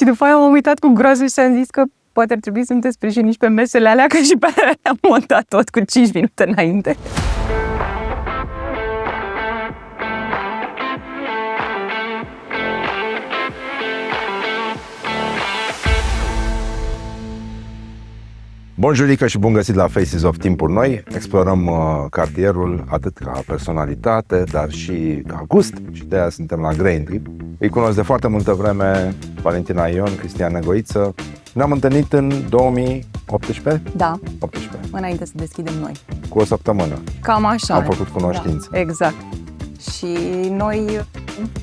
Și după aia m-am uitat cu groază și am zis că poate ar trebui să nu te sprijini nici pe mesele alea, că și pe alea le-am montat tot cu 5 minute înainte. Bonjurică și bun găsit la Faces of Timpuri Noi. Explorăm cartierul atât ca personalitate, dar și ca gust. Și de aia suntem la Grain Trip. Îi cunosc de foarte multă vreme Valentina Ion, Cristian Negoiță. Ne-am întâlnit în 2018? Da, 18. înainte să deschidem noi. Cu o săptămână. Cam așa. Am făcut cunoștință. Da, exact. Și noi,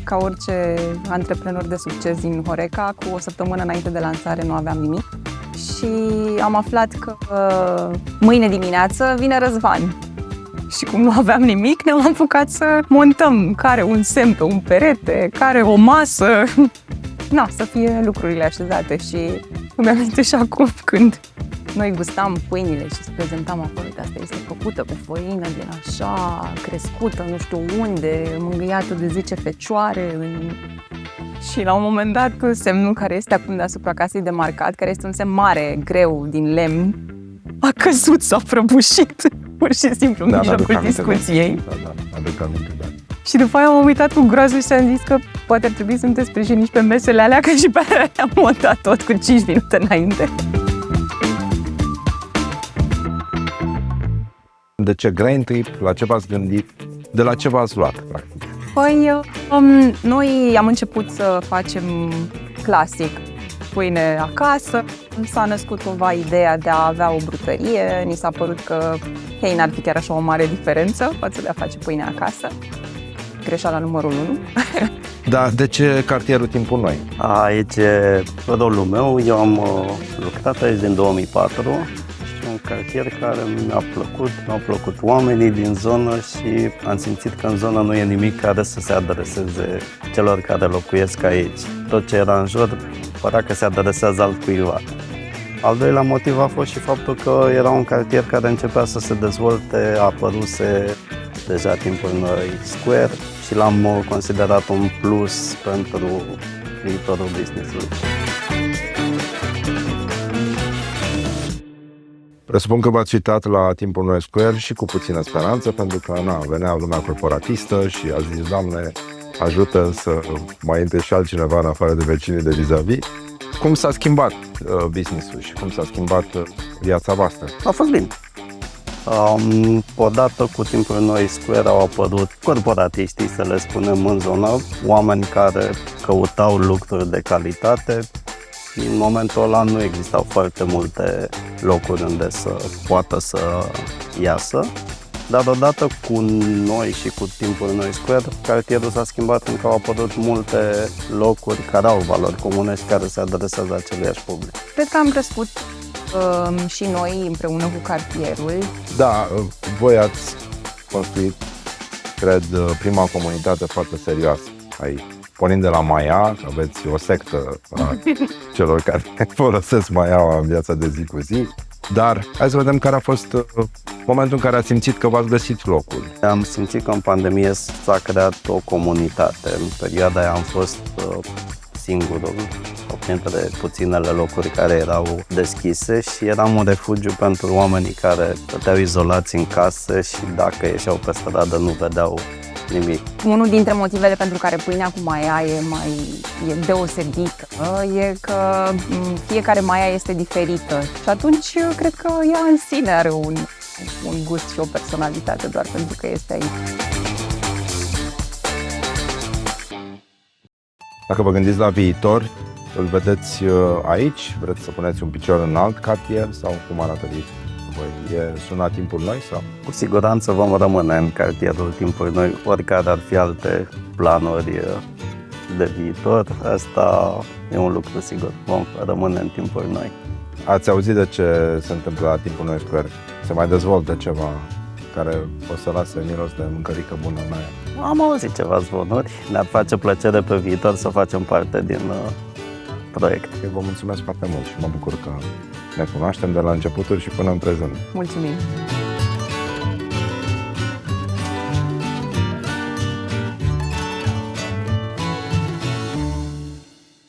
ca orice antreprenor de succes din Horeca, cu o săptămână înainte de lansare nu aveam nimic. Și am aflat că mâine dimineață vine Răzvan. Și cum nu aveam nimic, ne-am apucat să montăm care un semn pe un perete, care o masă. Să fie lucrurile așezate. Și îmi aminte și acum când noi gustam pâinile și se prezentam acolo, că asta este făcută pe făină din așa, crescută, nu știu unde, mângâiată de 10 fecioare. Și la un moment dat, semnul care este acum deasupra casei de marcat, care este un semn mare, greu, din lemn, a căzut, s-a prăbușit, pur și simplu, în mijlocul discuției. Da, aduc aminte, da. Și după aia m-am uitat cu groază și am zis că poate ar trebui să nu te sprijini nici pe mesele alea, că și pe alea le-am montat tot cu 5 minute înainte. De ce Grain Trip? La ce v-ați gândit? De la ce v-ați luat, practic? Păi, noi am început să facem clasic pâine acasă. S-a născut cumva ideea de a avea o brutărie. Ni s-a părut că, n-ar fi chiar așa o mare diferență față de a face pâine acasă. Greșeala numărul 1. Da, de ce cartierul Timpuri Noi? Aici e rolul meu. Eu am lucrat aici din 2004. Un cartier care mi-au plăcut oamenii din zonă și am simțit că în zonă nu e nimic care să se adreseze celor care locuiesc aici. Tot ce era în jur părea că se adresează altcuiva. Al doilea motiv a fost și faptul că era un cartier care începea să se dezvolte, apăruse deja Timpuri Noi Square și l-am considerat un plus pentru viitorul business-ului. Presupun că v-ați uitat la Timpuri Noi Square și cu puțină speranță, pentru că venea lumea corporatistă și a zis, Doamne, ajută să mai intre și altcineva în afară de vecinii de vis-a-vis. Cum s-a schimbat business-ul și cum s-a schimbat viața voastră? A fost bine. Odată cu Timpuri Noi Square au apărut corporatiștii, să le spunem, în zonă, oameni care căutau lucruri de calitate. În momentul ăla nu existau foarte multe locuri unde să poată să iasă, dar odată cu noi și cu Timpuri Noi Square, cartierul s-a schimbat pentru că au apărut multe locuri care au valori comune și care se adresează aceluiași public. Cred că am crescut și noi împreună cu cartierul. Da, voi ați construit, cred, prima comunitate foarte serioasă aici. Pornind de la Maia, aveți o sectă a celor care folosesc Maiaua în viața de zi cu zi, dar hai să vedem care a fost momentul în care ați simțit că v-ați găsit locul. Am simțit că în pandemie s-a creat o comunitate. În perioada aia am fost singurul, printre puținele locuri care erau deschise și eram un refugiu pentru oamenii care stăteau izolați în casă și dacă ieșeau pe stradă nu vedeau nimic. Unul dintre motivele pentru care pâinea cu Maia e deosebită e că fiecare Maia este diferită și atunci cred că ea în sine are un gust și o personalitate doar pentru că este aici. Dacă vă gândiți la viitor, îl vedeți aici? Vreți să puneți un picior în alt cartier sau cum arată viitor? Sună Timpuri Noi sau? Cu siguranță vom rămâne în cartierul Timpuri Noi, oricare ar fi alte planuri de viitor. Asta e un lucru sigur, vom rămâne în Timpuri Noi. Ați auzit de ce se întâmplă la Timpuri Noi Square? Se mai dezvoltă ceva care o să lase miros de mâncărică bună în aia? Am auzit ceva zvonuri, ne-ar face plăcere pe viitor să facem parte din proiect. Eu vă mulțumesc foarte mult și mă bucur că ne cunoaștem de la începuturi și până în prezent. Mulțumim!